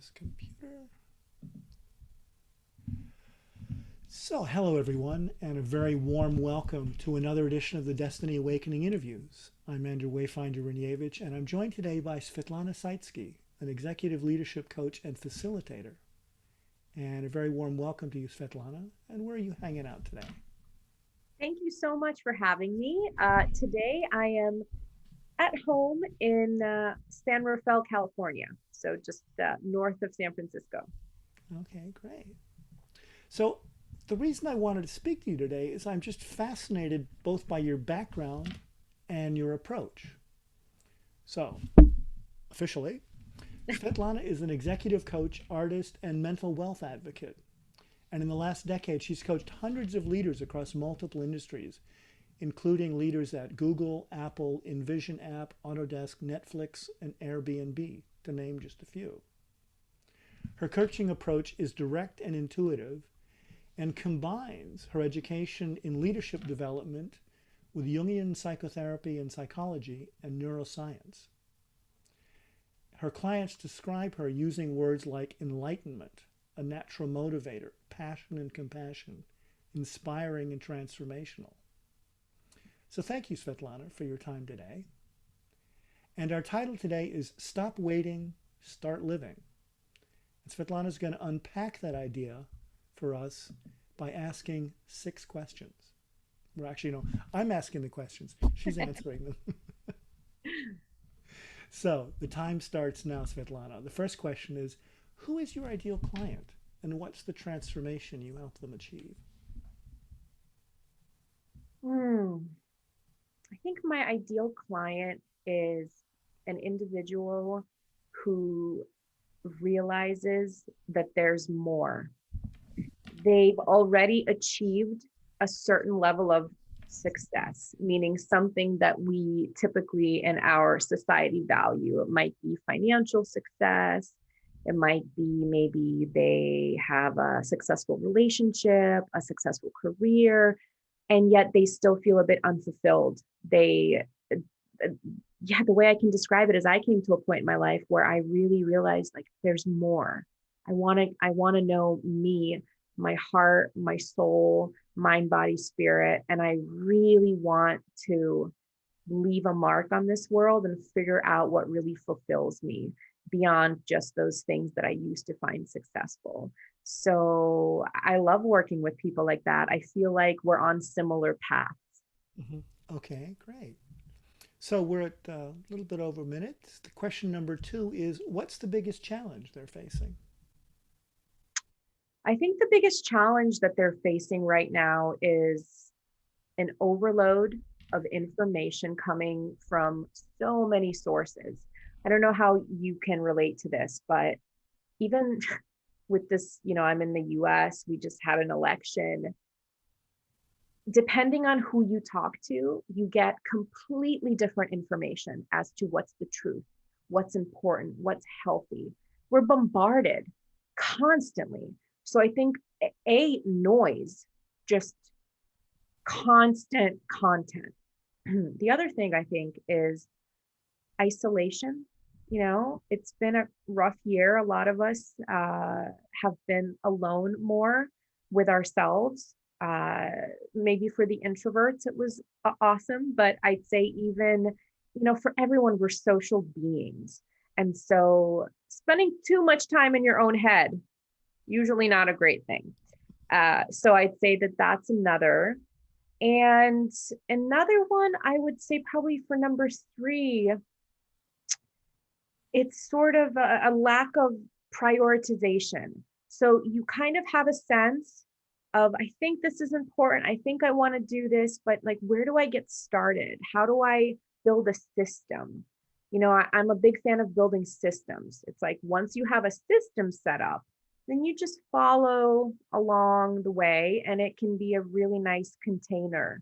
this computer. So, hello everyone, and a very warm welcome to another edition of the Destiny Awakening interviews. I'm Andrew Wayfinder Renievich, and I'm joined today by Svetlana Saitsky, an executive leadership coach and facilitator. And a very warm welcome to you, Svetlana. And where are you hanging out today? Thank you so much for having me. Today I am at home in San Rafael, California, so just north of San Francisco. Okay, great. So, the reason I wanted to speak to you today is I'm just fascinated both by your background and your approach. So, officially, Svetlana is an executive coach, artist, and mental wealth advocate. And in the last decade, she's coached hundreds of leaders across multiple industries, including leaders at Google, Apple, Envision App, Autodesk, Netflix, and Airbnb, to name just a few. Her coaching approach is direct and intuitive and combines her education in leadership development with Jungian psychotherapy and psychology and neuroscience. Her clients describe her using words like enlightenment, a natural motivator, passion and compassion, inspiring and transformational. So thank you, Svetlana, for your time today. And our title today is Stop Waiting, Start Living. And Svetlana is going to unpack that idea for us by asking 6 questions. Well, actually, no, I'm asking the questions. She's answering them. So the time starts now, Svetlana. The first question is, who is your ideal client and what's the transformation you help them achieve? Hmm. I think my ideal client is an individual who realizes that there's more. They've already achieved a certain level of success, meaning something that we typically in our society value. It might be financial success. It might be maybe they have a successful relationship, a successful career, and yet they still feel a bit unfulfilled. Yeah, the way I can describe it is I came to a point in my life where I really realized like there's more. I want to know me, my heart, my soul, mind, body, spirit, and I really want to leave a mark on this world and figure out what really fulfills me beyond just those things that I used to find successful. So I love working with people like that. I feel like we're on similar paths. Hmm. Okay, great. So we're at a little bit over a minute. The question number 2 is, what's the biggest challenge they're facing? I think the biggest challenge that they're facing right now is an overload of information coming from so many sources. I don't know how you can relate to this, but even with this, I'm in the US, we just had an election. Depending on who you talk to, you get completely different information as to what's the truth, what's important, what's healthy. We're bombarded constantly. So I think noise, just constant content. The other thing I think is isolation. It's been a rough year. A lot of us have been alone more with ourselves. Uh, Maybe for the introverts, it was awesome, but I'd say even, for everyone, we're social beings. And so spending too much time in your own head, usually not a great thing. So I'd say that that's another. And another one, I would say probably for number three, it's sort of a lack of prioritization. So you kind of have a sense of, I think this is important. I think I want to do this, but like, where do I get started? How do I build a system? I'm a big fan of building systems. It's like once you have a system set up, then you just follow along the way, and it can be a really nice container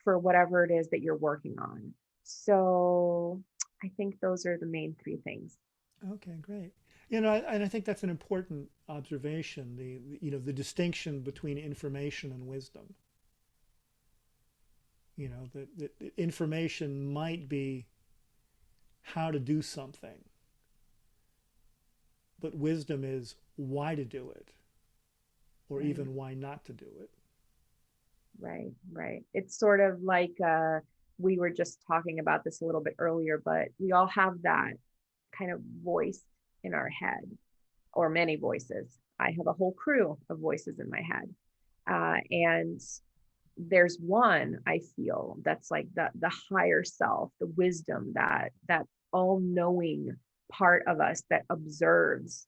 for whatever it is that you're working on. So I think those are the main three things. Okay, great. And I think that's an important observation, the distinction between information and wisdom. That information might be how to do something, but wisdom is why to do it, or Right, even why not to do it. right, right. It's sort of like we were just talking about this a little bit earlier, but we all have that kind of voice in our head, or many voices. I have a whole crew of voices in my head. And there's one I feel that's like the higher self, the wisdom, that all-knowing part of us that observes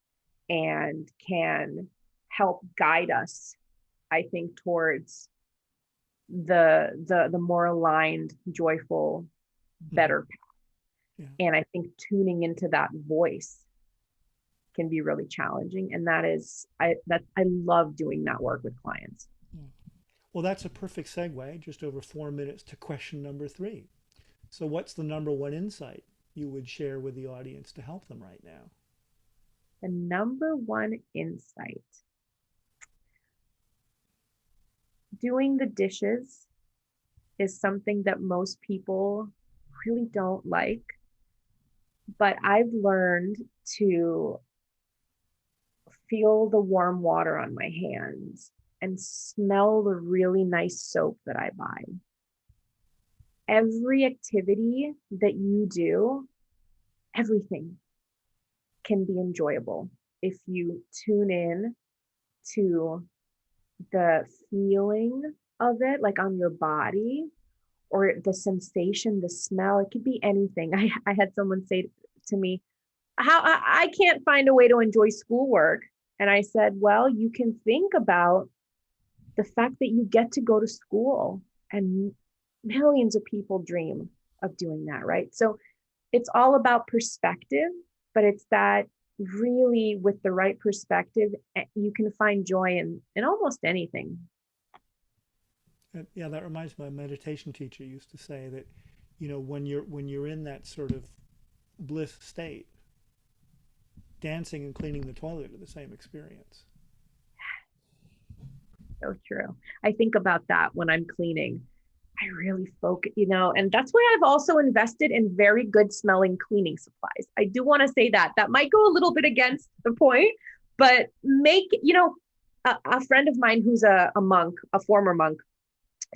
and can help guide us, I think, towards the more aligned, joyful, Hmm. better path. Yeah. And I think tuning into that voice can be really challenging. And I love doing that work with clients. Yeah. Well, that's a perfect segue, just over 4 minutes, to question number three. So, what's the number one insight you would share with the audience to help them right now? The number one insight: doing the dishes is something that most people really don't like, but I've learned to feel the warm water on my hands and smell the really nice soap that I buy. Every activity that you do, everything can be enjoyable if you tune in to the feeling of it, like on your body, or the sensation, the smell. It could be anything. I had someone say to me, how I can't find a way to enjoy schoolwork. And I said, well, you can think about the fact that you get to go to school, and millions of people dream of doing that, right? So it's all about perspective, but it's that really, with the right perspective, you can find joy in almost anything. Yeah, that reminds me. My meditation teacher used to say that, when you're in that sort of bliss state, dancing and cleaning the toilet are the same experience. So true. I think about that when I'm cleaning. I really focus, and that's why I've also invested in very good smelling cleaning supplies. I do want to say that might go a little bit against the point, but a friend of mine who's a monk, a former monk,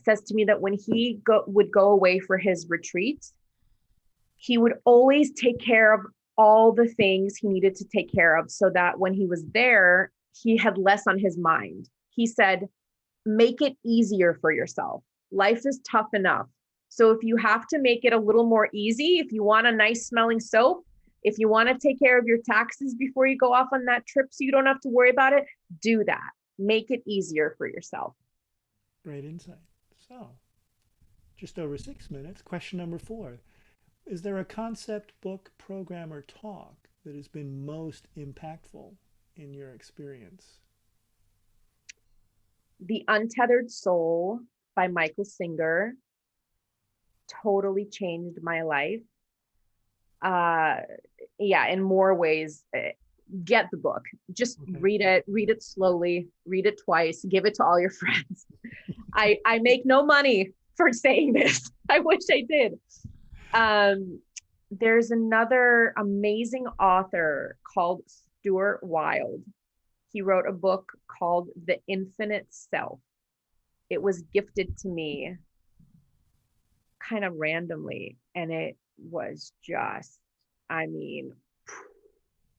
says to me that when he would go away for his retreats, he would always take care of all the things he needed to take care of so that when he was there, he had less on his mind. He said, make it easier for yourself. Life is tough enough. So if you have to make it a little more easy, if you want a nice smelling soap, if you want to take care of your taxes before you go off on that trip so you don't have to worry about it, do that. Make it easier for yourself. Great insight. So, just over 6 minutes. Question number four. Is there a concept, book, program, or talk that has been most impactful in your experience? The Untethered Soul by Michael Singer totally changed my life. Uh, yeah, in more ways. Get the book. Just Okay. read it slowly, read it twice, give it to all your friends. I make no money for saying this. I wish I did. Um, there's another amazing author called Stuart Wilde. He wrote a book called The Infinite Self. It was gifted to me kind of randomly, and it was just, I mean,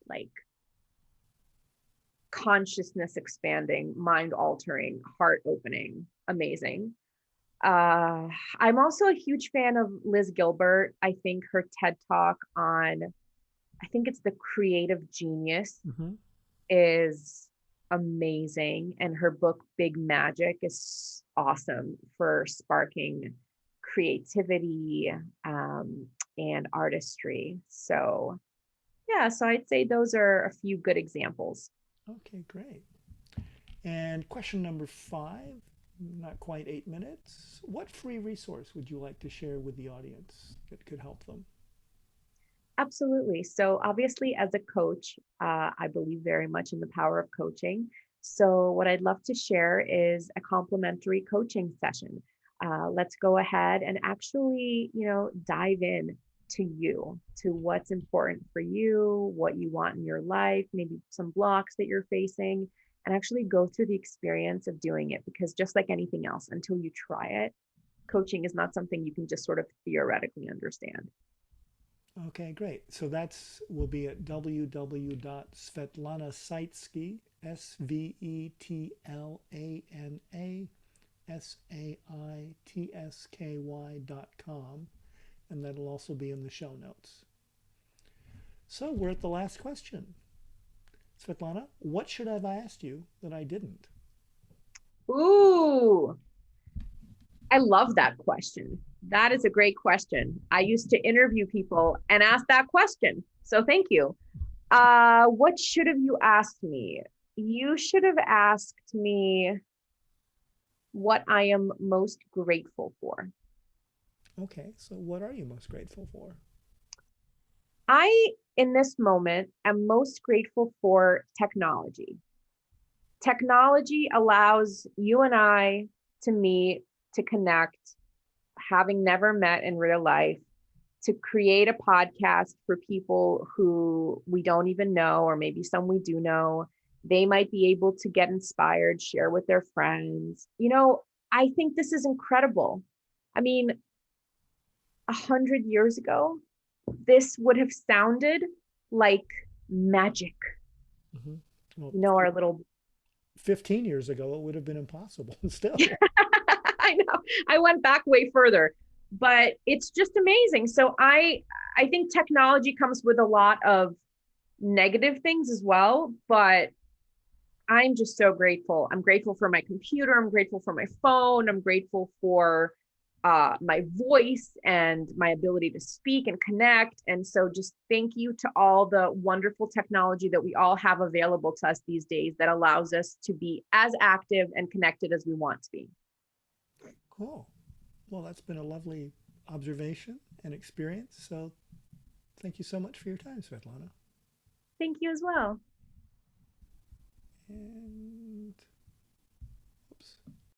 like consciousness expanding, mind altering, heart opening, amazing. Uh, I'm also a huge fan of Liz Gilbert. I think her TED talk on, I think it's the creative genius, Mm-hmm. is amazing. And her book, Big Magic, is awesome for sparking creativity, and artistry. So, yeah, so I'd say those are a few good examples. Okay, great. And question number five, not quite 8 minutes. What free resource would you like to share with the audience that could help them? Absolutely. So, obviously, as a coach, I believe very much in the power of coaching. So, what I'd love to share is a complimentary coaching session. Let's go ahead and actually, dive in to you, to what's important for you, what you want in your life, maybe some blocks that you're facing, and actually go through the experience of doing it. Because just like anything else, until you try it, coaching is not something you can just sort of theoretically understand. Okay, great. So that's will be at www.svetlana Saitsky, SvetlanaSaitsky.com, and that'll also be in the show notes. So we're at the last question. Svetlana, what should I have asked you that I didn't? Ooh, I love that question. That is a great question. I used to interview people and ask that question. So thank you. What should have you asked me? You should have asked me what I am most grateful for. Okay, so what are you most grateful for? I, in this moment, am most grateful for technology. Technology allows you and I to meet, to connect, having never met in real life, to create a podcast for people who we don't even know, or maybe some we do know. They might be able to get inspired, share with their friends. I think this is incredible. I mean, 100 years ago, this would have sounded like magic. Mm-hmm. Well, Our little 15 years ago, it would have been impossible still. I know. I went back way further, but it's just amazing. So I think technology comes with a lot of negative things as well, but I'm just so grateful. I'm grateful for my computer. I'm grateful for my phone. I'm grateful for my voice and my ability to speak and connect. And so just thank you to all the wonderful technology that we all have available to us these days that allows us to be as active and connected as we want to be. Cool. Well, that's been a lovely observation and experience. So thank you so much for your time, Svetlana. Thank you as well. And